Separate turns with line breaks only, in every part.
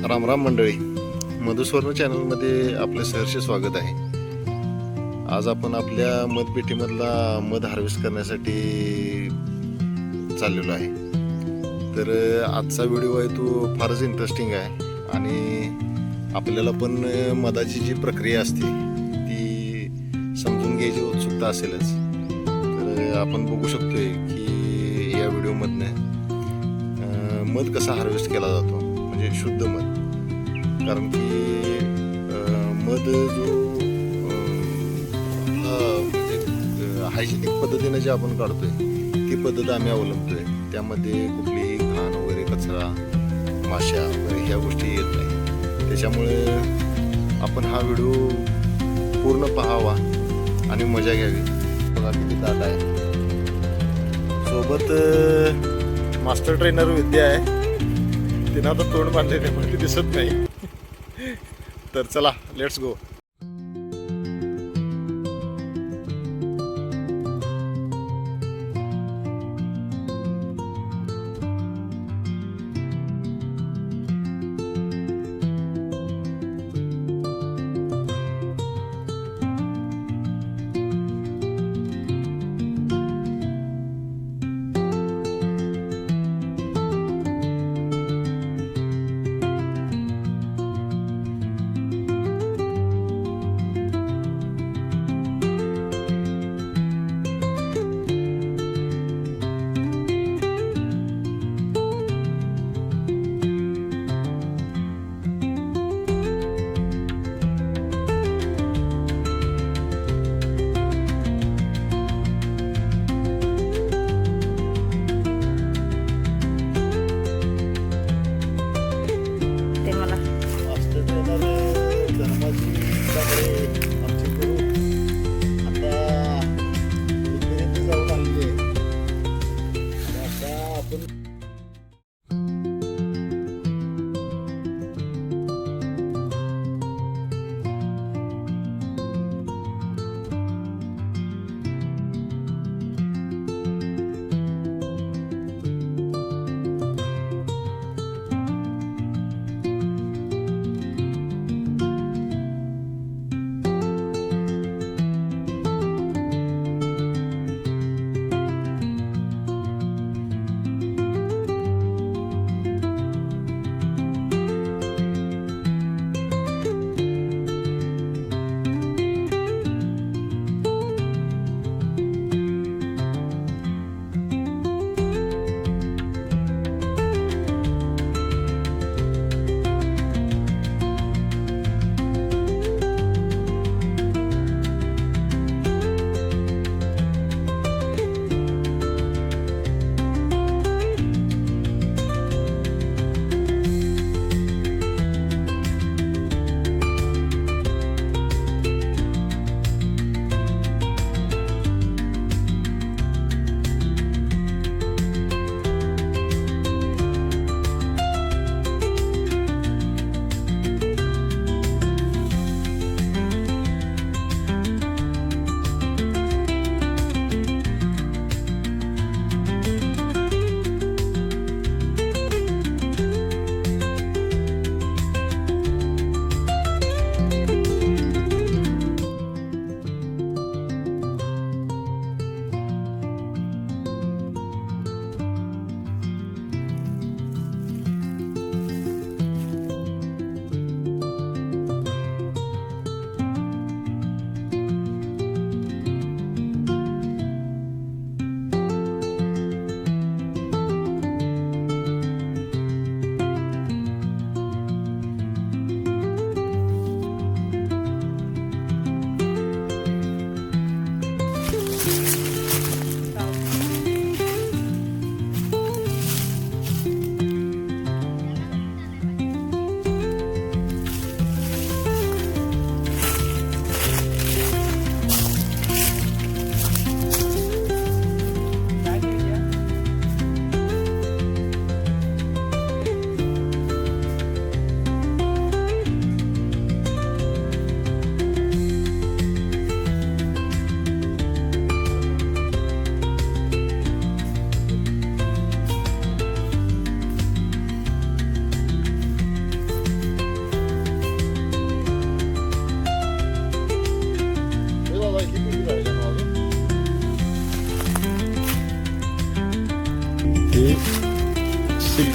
राम राम मंडळी, मधुस्वर्ण चॅनलमध्ये आपले सहर्ष स्वागत आहे. आज आपण आपल्या मतपेटीमधला मध हार्वेस्ट करण्यासाठी चाललेलो आहे. तर आजचा व्हिडिओ आहे तो फारच इंटरेस्टिंग आहे आणि आपल्याला पण मधाची जी प्रक्रिया असते ती समजून घ्यायची उत्सुकता असेलच. तर आपण बघू शकतोय की या व्हिडिओमधनं मध कसा हार्वेस्ट केला जातो, म्हणजे शुद्ध मध. कारण की मध जो हायजेनिक पद्धतीने जे आपण काढतोय ती पद्धत आम्ही अवलंबतोय. त्यामध्ये कुठलीही घाण वगैरे, कचरा, माशा वगैरे ह्या गोष्टी येत नाही. त्याच्यामुळे आपण हा व्हिडिओ पूर्ण पाहावा आणि मजा घ्यावी. बघा किती दाट आहे. सोबत मास्टर ट्रेनर विद्या आहे. तिनं आता तोंड बांधलेले म्हणजे दिसत नाही. तर चला, लेट्स गो.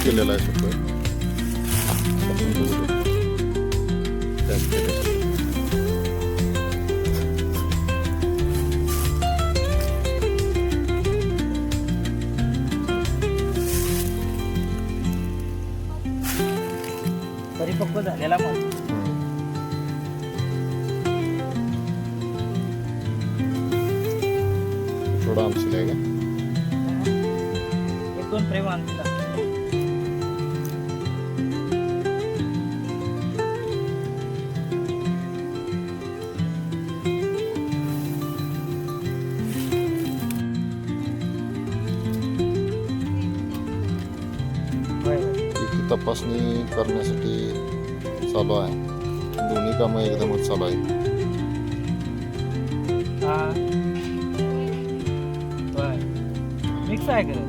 केलेला आहे सुपर. आपण बघू. त्याच केलेलं आहे.
परिपक्व झालेला मध.
थोडा आमची आहे का?
1-2 फ्रेम आणतील.
इथे तपासणी करण्यासाठी चालू आहे. दोन्ही कामं एकदमच चालू आहेत.
मिक्स आहे का?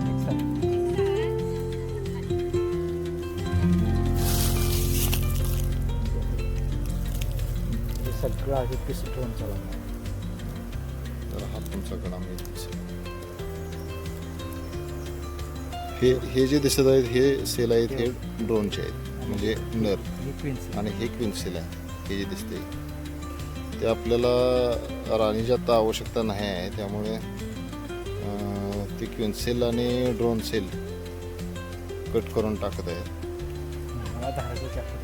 मिक्स आहे. हे सगळं आहे पीस ठेवून चालवणार.
तर हा तुमचा गडा मिळतो. हे जे दिसत आहेत हे सेल आहेत हे ड्रोनचे आहेत म्हणजे नर,
हे क्वीन्स.
आणि हे क्वीन सेल आहे. हे जे दिसते ते आपल्याला राणीची आता आवश्यकता नाही आहे, त्यामुळे ते क्वीन सेल आणि ड्रोन सेल कट करून टाकत आहे.
मला धाराचं चॅप्टर.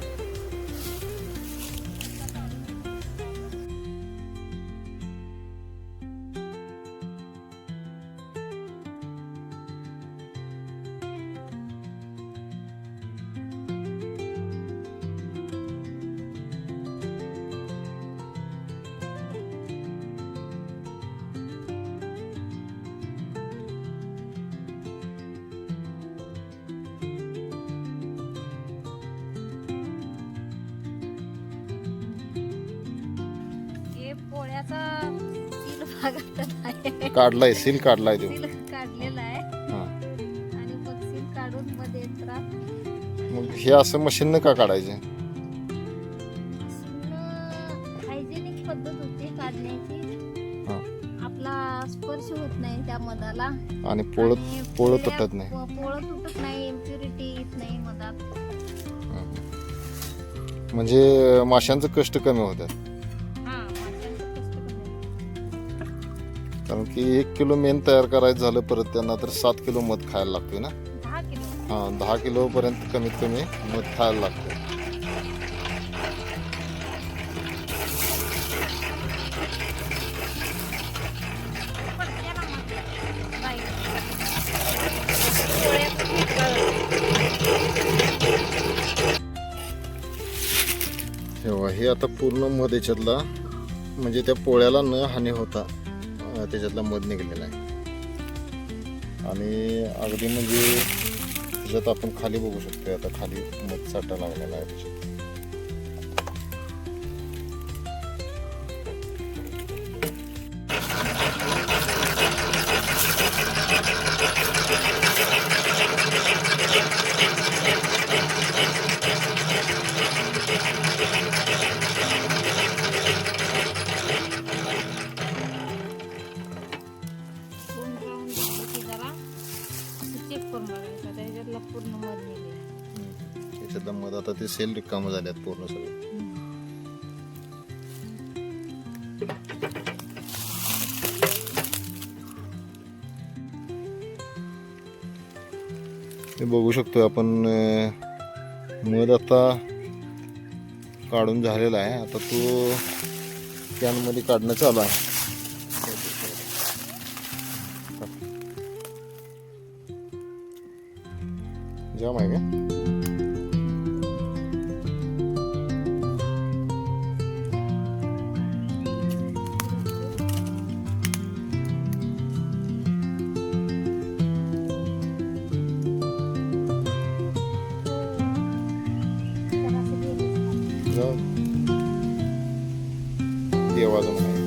पोळ्याचा सील भागात आहे.
काढलाय, सील काढलाय तो.
सील काढलेला आहे
हा.
आणि मग सील काढून मध्ये यंत्रात
मग हे असं मशीननं का काढायचं?
हायजेनिक पद्धत होती काढण्याची.
हा.
आपला स्पर्श होत नाही त्या मधाला
आणि
आणि
पोळं तुटत नाही.
पोळं तुटत नाही, इम्प्युरिटी येत नाही मधात.
म्हणजे माशांचं कष्ट कमी होतात. कारण की 1 किलो मेन तयार करायचं झालं परत त्यांना तर 7 किलो मध खायला लागतोय ना.
10 किलो.
हां, 10 किलो पर्यंत कमीत कमी मध खायला लागतं. तेव्हा हे आता पूर्ण मध याच्यातला म्हणजे त्या पोळ्याला न हानी होता त्याच्यातला मध निघालेला आहे. आणि अगदी म्हणजे त्याच्यात आपण खाली बघू शकतो. आता खाली मध साठा लागलेला आहे त्याच्यात.
पूर्ण मध निघेल.
त्याच्यातलं मध आता ते सेल रिकामं झाल्यात पूर्ण सगळे. हे बघू शकतो आपण मध आता काढून झालेला आहे. आता तो कॅन मध्ये काढणं चालू आहे. जाम आहे का? देवाचं म्हणायचं.